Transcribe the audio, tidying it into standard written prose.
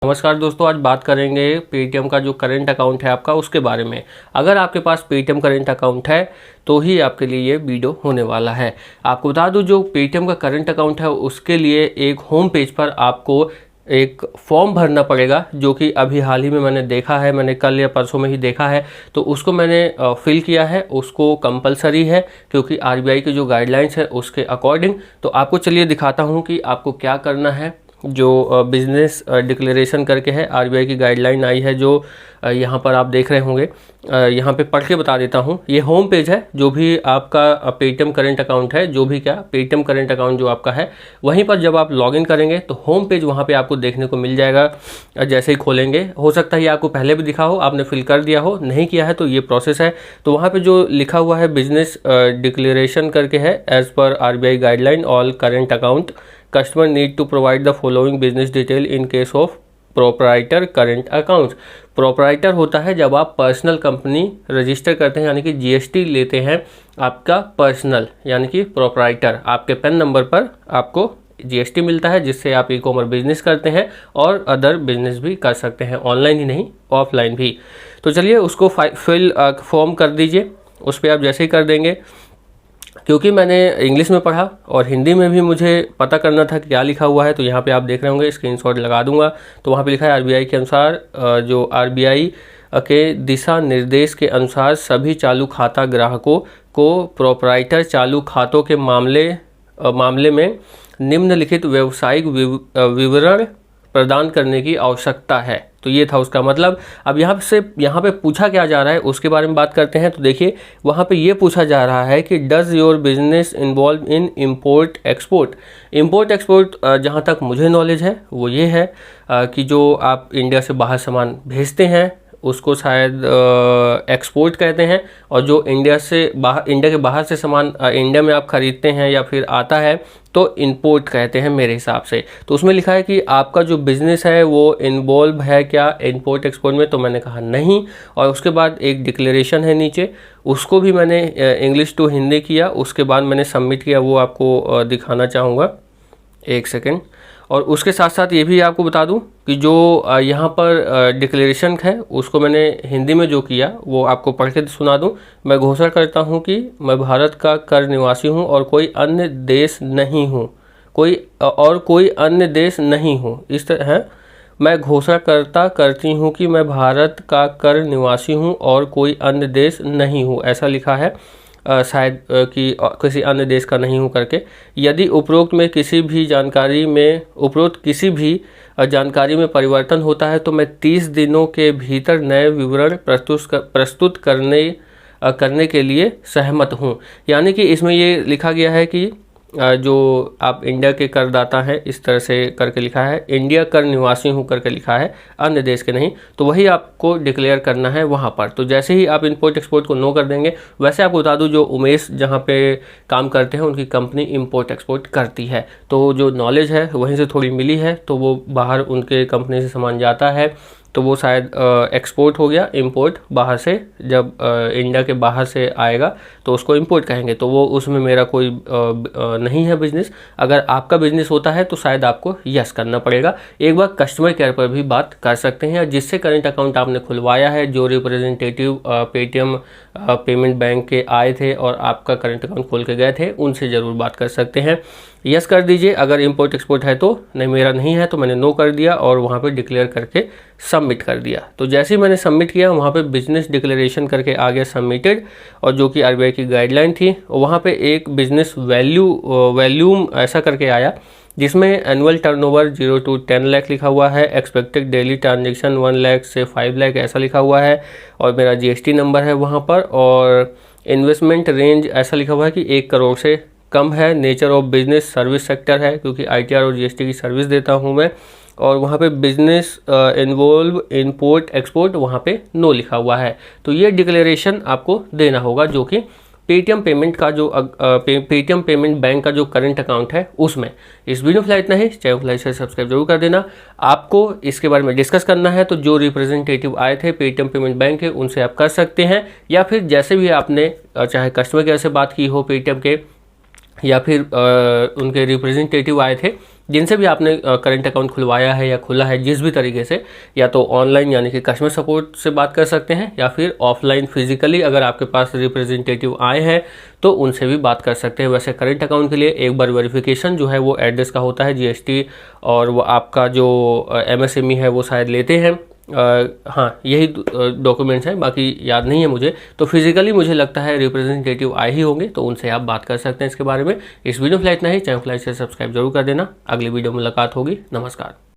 नमस्कार दोस्तों, आज बात करेंगे पेटीएम का जो करंट अकाउंट है आपका उसके बारे में। अगर आपके पास पेटीएम करंट अकाउंट है तो ही आपके लिए ये वीडियो होने वाला है। आपको बता दूं, जो पेटीएम का करंट अकाउंट है उसके लिए एक होम पेज पर आपको एक फॉर्म भरना पड़ेगा, जो कि अभी हाल ही में मैंने देखा है, मैंने कल या परसों में ही देखा है, तो उसको मैंने फिल किया है। उसको कंपलसरी है क्योंकि आरबीआई की जो गाइडलाइंस है उसके अकॉर्डिंग। तो आपको चलिए दिखाता हूँ कि आपको क्या करना है। जो बिज़नेस डिक्लेरेशन करके है, आरबीआई की गाइडलाइन आई है, जो यहाँ पर आप देख रहे होंगे। यहाँ पे पढ़ के बता देता हूँ। ये होम पेज है, जो भी आपका पेटीएम करंट अकाउंट है, जो भी क्या पेटीएम करंट अकाउंट जो आपका है, वहीं पर जब आप लॉगिन करेंगे तो होम पेज वहाँ पे आपको देखने को मिल जाएगा। जैसे ही खोलेंगे, हो सकता है ये आपको पहले भी दिखा हो, आपने फिल कर दिया हो, नहीं किया है तो ये प्रोसेस है। तो वहाँ पर जो लिखा हुआ है बिजनेस डिक्लेरेशन करके है, as per RBI guideline all current account customer need to provide the following business detail in case of proprietor current account. Proprietor होता है जब आप पर्सनल कंपनी रजिस्टर करते हैं, यानी कि जीएसटी लेते हैं आपका पर्सनल, यानी कि प्रोपराइटर। आपके पेन नंबर पर आपको जीएसटी मिलता है, जिससे आप ई कॉमर्स बिजनेस करते हैं और अदर बिजनेस भी कर सकते हैं, ऑनलाइन ही नहीं ऑफलाइन भी। तो चलिए उसको फिल फॉर्म कर दीजिए। उस पर आप जैसे ही कर देंगे, क्योंकि मैंने इंग्लिश में पढ़ा और हिंदी में भी मुझे पता करना था कि क्या लिखा हुआ है, तो यहाँ पे आप देख रहे होंगे, स्क्रीनशॉट लगा दूंगा। तो वहाँ पे लिखा है आरबीआई के अनुसार, जो आरबीआई के दिशा निर्देश के अनुसार सभी चालू खाता ग्राहकों को प्रोपराइटर चालू खातों के मामले में निम्नलिखित व्यावसायिक विवरण प्रदान करने की आवश्यकता है। तो ये था उसका मतलब। अब यहाँ पे पूछा क्या जा रहा है उसके बारे में बात करते हैं। तो देखिए, वहाँ पे ये पूछा जा रहा है कि does your business involve in import export. Import export जहाँ तक मुझे नॉलेज है वो ये है कि जो आप इंडिया से बाहर सामान भेजते हैं उसको शायद एक्सपोर्ट कहते हैं, और जो इंडिया के बाहर से सामान इंडिया में आप खरीदते हैं या फिर आता है तो इंपोर्ट कहते हैं मेरे हिसाब से। तो उसमें लिखा है कि आपका जो बिज़नेस है वो इन्वॉल्व है क्या इंपोर्ट एक्सपोर्ट में, तो मैंने कहा नहीं। और उसके बाद एक डिक्लेरेशन है नीचे, उसको भी मैंने इंग्लिश टू हिंदी किया, उसके बाद मैंने सबमिट किया, वो आपको दिखाना चाहूँगा, एक सेकेंड। और उसके साथ साथ ये भी आपको बता दूं कि जो यहाँ पर डिक्लेरेशन है उसको मैंने हिंदी में जो किया वो आपको पढ़ के सुना दूं। मैं घोषणा करता हूं कि मैं भारत का कर निवासी हूं और कोई अन्य देश नहीं हूं, कोई अन्य देश नहीं हूं। इस तरह है, मैं घोषणा करती हूं कि मैं भारत का कर निवासी हूं और कोई अन्य देश नहीं हूं, ऐसा लिखा है शायद कि किसी अन्य देश का नहीं हूँ करके। यदि उपरोक्त किसी भी जानकारी में परिवर्तन होता है तो मैं 30 दिनों के भीतर नए विवरण प्रस्तुत करने के लिए सहमत हूँ। यानी कि इसमें ये लिखा गया है कि जो आप इंडिया के करदाता हैं, इस तरह से करके लिखा है, इंडिया कर निवासी हूँ करके लिखा है, अन्य देश के नहीं, तो वही आपको डिक्लेयर करना है वहाँ पर। तो जैसे ही आप इंपोर्ट एक्सपोर्ट को नो कर देंगे, वैसे आपको बता दूँ जो उमेश जहाँ पे काम करते हैं उनकी कंपनी इंपोर्ट एक्सपोर्ट करती है, तो जो नॉलेज है वहीं से थोड़ी मिली है, तो वो बाहर उनके कंपनी से सामान जाता है तो वो शायद एक्सपोर्ट हो गया, इंपोर्ट बाहर से, जब इंडिया के बाहर से आएगा तो उसको इंपोर्ट कहेंगे। तो वो उसमें मेरा कोई नहीं है बिजनेस। अगर आपका बिजनेस होता है तो शायद आपको यस करना पड़ेगा। एक बार कस्टमर केयर पर भी बात कर सकते हैं, जिससे करंट अकाउंट आपने खुलवाया है, जो रिप्रेजेंटेटिव पेटीएम पेमेंट बैंक के आए थे और आपका करंट अकाउंट खोल के गए थे, उनसे ज़रूर बात कर सकते हैं। यस कर दीजिए अगर इंपोर्ट एक्सपोर्ट है तो। नहीं, मेरा नहीं है तो मैंने नो कर दिया और वहाँ पे डिक्लेयर करके सबमिट कर दिया। तो जैसे ही मैंने सबमिट किया, वहाँ पे बिजनेस डिक्लेरेशन करके आ गया सबमिटेड, और जो कि आरबीआई की गाइडलाइन थी, वहाँ पे एक बिजनेस वैल्यूम ऐसा करके आया, जिसमें एनुअल टर्नओवर 0 to 10 लाख लिखा हुआ है, एक्सपेक्टेड डेली ट्रांजेक्शन 1 लाख से 5 लाख ऐसा लिखा हुआ है, और मेरा जीएसटी नंबर है वहाँ पर, और इन्वेस्टमेंट रेंज ऐसा लिखा हुआ है कि 1 करोड़ से कम है। Nature of business service sector है, क्योंकि आईटीआर और जीएसटी की सर्विस देता हूँ मैं। और वहाँ पे बिजनेस इन्वॉल्व इंपोर्ट एक्सपोर्ट वहाँ पे नो लिखा हुआ है। तो ये डिक्लेरेशन आपको देना होगा, जो कि पेटीएम पेमेंट का जो पेटीएम पेमेंट बैंक का जो करंट अकाउंट है उसमें। इस वीडियो में इतना ही। चैनल को लाइक शेयर सब्सक्राइब जरूर कर देना। आपको इसके बारे में डिस्कस करना है तो जो रिप्रेजेंटेटिव आए थे पेटीएम पेमेंट बैंक के, उनसे आप कर सकते हैं, या फिर जैसे भी आपने चाहे कस्टमर केयर से बात की हो पेटीएम के, या फिर उनके रिप्रेजेंटेटिव आए थे, जिनसे भी आपने करंट अकाउंट खुलवाया है या खुला है जिस भी तरीके से, या तो ऑनलाइन यानी कि कस्टमर सपोर्ट से बात कर सकते हैं, या फिर ऑफलाइन फिजिकली अगर आपके पास रिप्रेजेंटेटिव आए हैं तो उनसे भी बात कर सकते हैं। वैसे करंट अकाउंट के लिए एक बार वेरिफिकेशन जो है वो एड्रेस का होता है, जीएसटी और वो आपका जो एमएसएमई है वो शायद लेते हैं। हाँ, यही डॉक्यूमेंट्स हैं, बाकी याद नहीं है मुझे। तो फिजिकली मुझे लगता है रिप्रेजेंटेटिव आए ही होंगे, तो उनसे आप बात कर सकते हैं इसके बारे में। इस वीडियो में इतना ही। चैनल को लाइक से सब्सक्राइब जरूर कर देना। अगली वीडियो में मुलाकात होगी। नमस्कार।